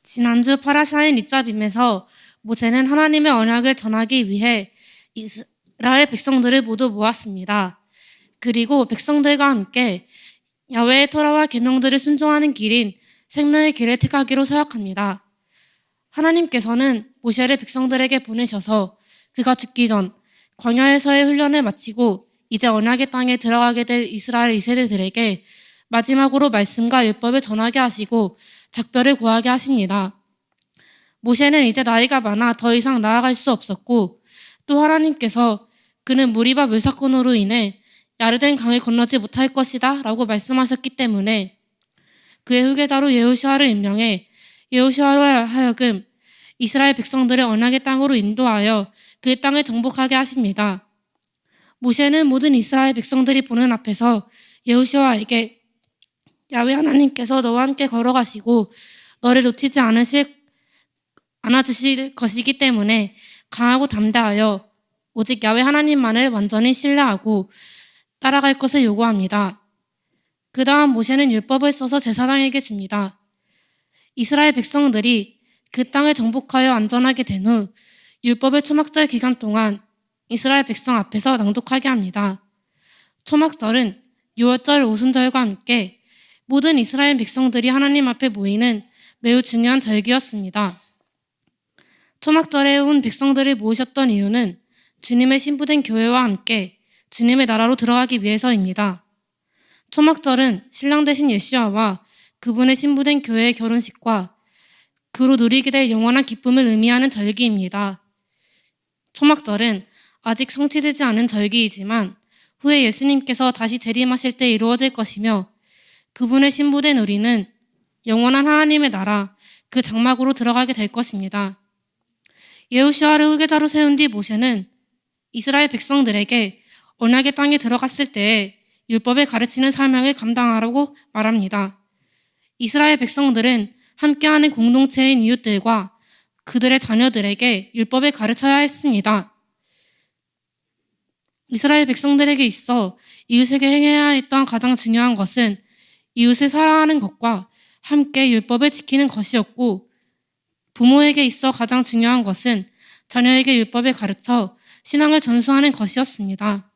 지난주 파라샤인 리짜빔에서 모세는 하나님의 언약을 전하기 위해 이스라엘 백성들을 모두 모았습니다. 그리고 백성들과 함께 야훼의 토라와 계명들을 순종하는 길인 생명의 길을 택하기로 서약합니다. 하나님께서는 모세를 백성들에게 보내셔서 그가 죽기 전 광야에서의 훈련을 마치고 이제 언약의 땅에 들어가게 될 이스라엘 2세대들에게 마지막으로 말씀과 율법을 전하게 하시고 작별을 고하게 하십니다. 모세는 이제 나이가 많아 더 이상 나아갈 수 없었고 또 하나님께서 그는 무리바 물사건으로 인해 야르덴 강을 건너지 못할 것이다 라고 말씀하셨기 때문에 그의 후계자로 여호수아를 임명해 여호수아로 하여금 이스라엘 백성들을 언약의 땅으로 인도하여 그 땅을 정복하게 하십니다. 모세는 모든 이스라엘 백성들이 보는 앞에서 여호수아에게 야훼 하나님께서 너와 함께 걸어가시고 너를 놓치지 않아주실 것이기 때문에 강하고 담대하여 오직 야훼 하나님만을 완전히 신뢰하고 따라갈 것을 요구합니다. 그 다음 모세는 율법을 써서 제사장에게 줍니다. 이스라엘 백성들이 그 땅을 정복하여 안전하게 된 후 율법을 초막절 기간 동안 이스라엘 백성 앞에서 낭독하게 합니다. 초막절은 유월절 오순절과 함께 모든 이스라엘 백성들이 하나님 앞에 모이는 매우 중요한 절기였습니다. 초막절에 온 백성들을 모으셨던 이유는 주님의 신부된 교회와 함께 주님의 나라로 들어가기 위해서입니다. 초막절은 신랑 되신 예수와와 그분의 신부된 교회의 결혼식과 그로 누리게 될 영원한 기쁨을 의미하는 절기입니다. 초막절은 아직 성취되지 않은 절기이지만 후에 예수님께서 다시 재림하실 때 이루어질 것이며 그분의 신부된 우리는 영원한 하나님의 나라, 그 장막으로 들어가게 될 것입니다. 여호수아를 후계자로 세운 뒤 모세는 이스라엘 백성들에게 언약의 땅에 들어갔을 때에 율법을 가르치는 사명을 감당하라고 말합니다. 이스라엘 백성들은 함께하는 공동체인 이웃들과 그들의 자녀들에게 율법을 가르쳐야 했습니다. 이스라엘 백성들에게 있어 이웃에게 행해야 했던 가장 중요한 것은 이웃을 사랑하는 것과 함께 율법을 지키는 것이었고 부모에게 있어 가장 중요한 것은 자녀에게 율법을 가르쳐 신앙을 전수하는 것이었습니다.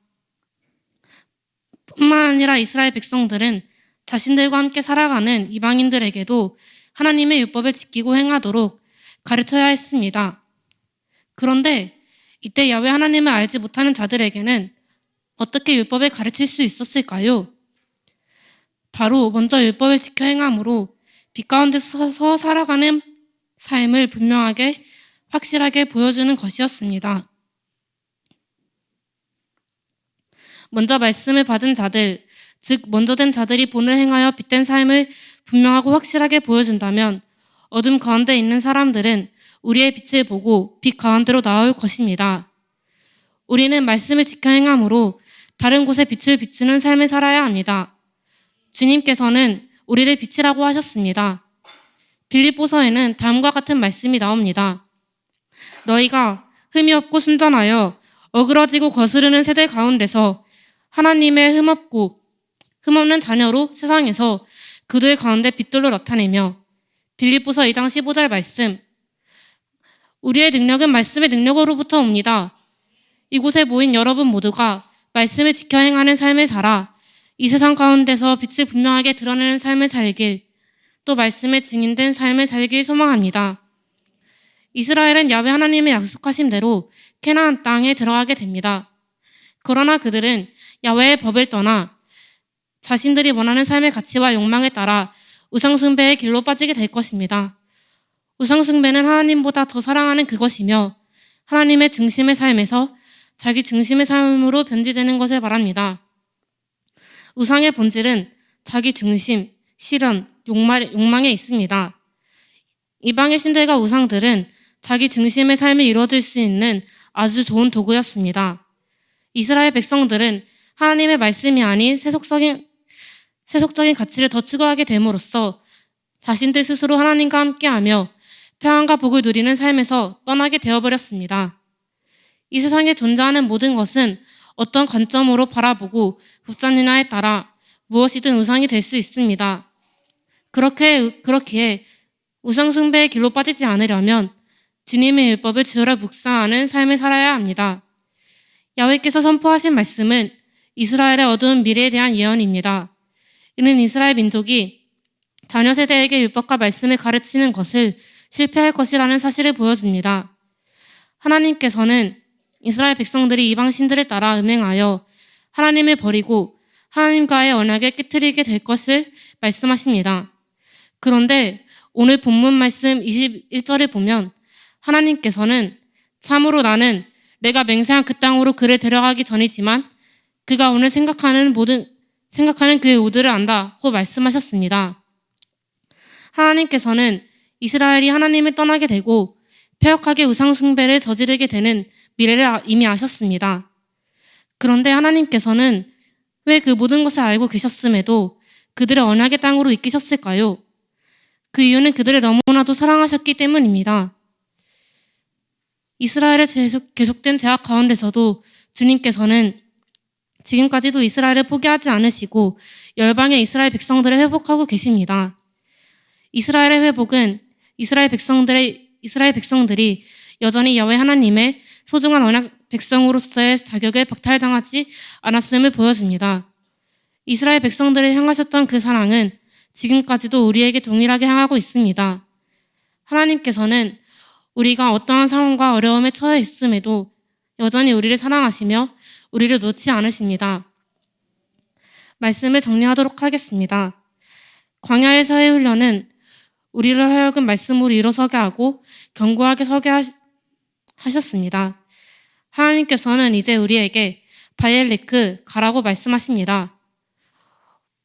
뿐만 아니라 이스라엘 백성들은 자신들과 함께 살아가는 이방인들에게도 하나님의 율법을 지키고 행하도록 가르쳐야 했습니다. 그런데 이때 야훼 하나님을 알지 못하는 자들에게는 어떻게 율법을 가르칠 수 있었을까요? 바로 먼저 율법을 지켜 행함으로 빛 가운데서 살아가는 삶을 분명하게 확실하게 보여주는 것이었습니다. 먼저 말씀을 받은 자들, 즉 먼저 된 자들이 본을 행하여 빛된 삶을 분명하고 확실하게 보여준다면 어둠 가운데 있는 사람들은 우리의 빛을 보고 빛 가운데로 나올 것입니다. 우리는 말씀을 지켜 행함으로 다른 곳에 빛을 비추는 삶을 살아야 합니다. 주님께서는 우리를 빛이라고 하셨습니다. 빌립보서에는 다음과 같은 말씀이 나옵니다. 너희가 흠이 없고 순전하여 어그러지고 거스르는 세대 가운데서 하나님의 흠없는 자녀로 세상에서 그들 가운데 빛들로 나타내며 빌립보서 2장 15절 말씀 우리의 능력은 말씀의 능력으로부터 옵니다. 이곳에 모인 여러분 모두가 말씀을 지켜 행하는 삶을 살아 이 세상 가운데서 빛을 분명하게 드러내는 삶을 살길 또 말씀에 증인된 삶을 살길 소망합니다. 이스라엘은 야훼 하나님의 약속하신 대로 캐나안 땅에 들어가게 됩니다. 그러나 그들은 야훼의 법을 떠나 자신들이 원하는 삶의 가치와 욕망에 따라 우상숭배의 길로 빠지게 될 것입니다. 우상숭배는 하나님보다 더 사랑하는 그것이며 하나님의 중심의 삶에서 자기 중심의 삶으로 변질되는 것을 말합니다. 우상의 본질은 자기 중심, 실현, 욕망에 있습니다. 이방의 신들과 우상들은 자기 중심의 삶을 이루어질 수 있는 아주 좋은 도구였습니다. 이스라엘 백성들은 하나님의 말씀이 아닌 세속적인 가치를 더 추구하게 됨으로써 자신들 스스로 하나님과 함께하며 평안과 복을 누리는 삶에서 떠나게 되어버렸습니다. 이 세상에 존재하는 모든 것은 어떤 관점으로 바라보고 붙잡느냐에 따라 무엇이든 우상이 될 수 있습니다. 그렇기에 우상 숭배의 길로 빠지지 않으려면 주님의 율법을 주로 묵상하는 삶을 살아야 합니다. 야훼께서 선포하신 말씀은 이스라엘의 어두운 미래에 대한 예언입니다. 이는 이스라엘 민족이 자녀 세대에게 율법과 말씀을 가르치는 것을 실패할 것이라는 사실을 보여줍니다. 하나님께서는 이스라엘 백성들이 이방 신들을 따라 음행하여 하나님을 버리고 하나님과의 언약을 깨트리게 될 것을 말씀하십니다. 그런데 오늘 본문 말씀 21절을 보면 하나님께서는 참으로 나는 내가 맹세한 그 땅으로 그를 데려가기 전이지만 그가 오늘 생각하는 그의 모두를 안다고 말씀하셨습니다. 하나님께서는 이스라엘이 하나님을 떠나게 되고 폐역하게 우상 숭배를 저지르게 되는 미래를 이미 아셨습니다. 그런데 하나님께서는 왜 그 모든 것을 알고 계셨음에도 그들의 언약의 땅으로 이끄셨을까요? 그 이유는 그들을 너무나도 사랑하셨기 때문입니다. 이스라엘의 계속된 제약 가운데서도 주님께서는 지금까지도 이스라엘을 포기하지 않으시고 열방의 이스라엘 백성들을 회복하고 계십니다. 이스라엘의 회복은 이스라엘 백성들이 여전히 야훼 하나님의 소중한 언약 백성으로서의 자격을 박탈당하지 않았음을 보여줍니다. 이스라엘 백성들을 향하셨던 그 사랑은 지금까지도 우리에게 동일하게 향하고 있습니다. 하나님께서는 우리가 어떠한 상황과 어려움에 처해 있음에도 여전히 우리를 사랑하시며 우리를 놓지 않으십니다. 말씀을 정리하도록 하겠습니다. 광야에서의 훈련은 우리를 하여금 말씀으로 일어서게 하고 견고하게 서게 하셨습니다. 하나님께서는 이제 우리에게 바엘레크 가라고 말씀하십니다.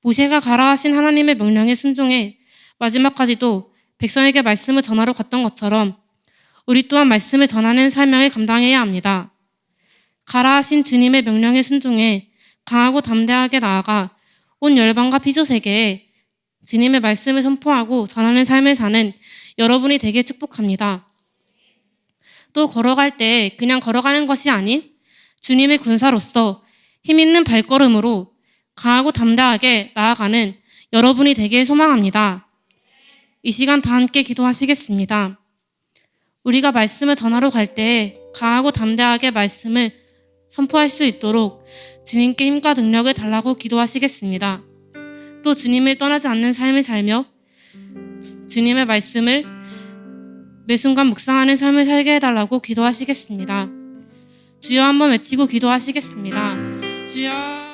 모세가 가라 하신 하나님의 명령에 순종해 마지막까지도 백성에게 말씀을 전하러 갔던 것처럼 우리 또한 말씀을 전하는 사명을 감당해야 합니다. 가라 하신 주님의 명령에 순종해 강하고 담대하게 나아가 온 열방과 피조 세계에 주님의 말씀을 선포하고 전하는 삶을 사는 여러분이 되길 축복합니다. 또 걸어갈 때 그냥 걸어가는 것이 아닌 주님의 군사로서 힘있는 발걸음으로 강하고 담대하게 나아가는 여러분이 되길 소망합니다. 이 시간 다 함께 기도하시겠습니다. 우리가 말씀을 전하러 갈 때 강하고 담대하게 말씀을 선포할 수 있도록 주님께 힘과 능력을 달라고 기도하시겠습니다. 또 주님을 떠나지 않는 삶을 살며 주님의 말씀을 매 순간 묵상하는 삶을 살게 해달라고 기도하시겠습니다. 주여 한번 외치고 기도하시겠습니다. 주여.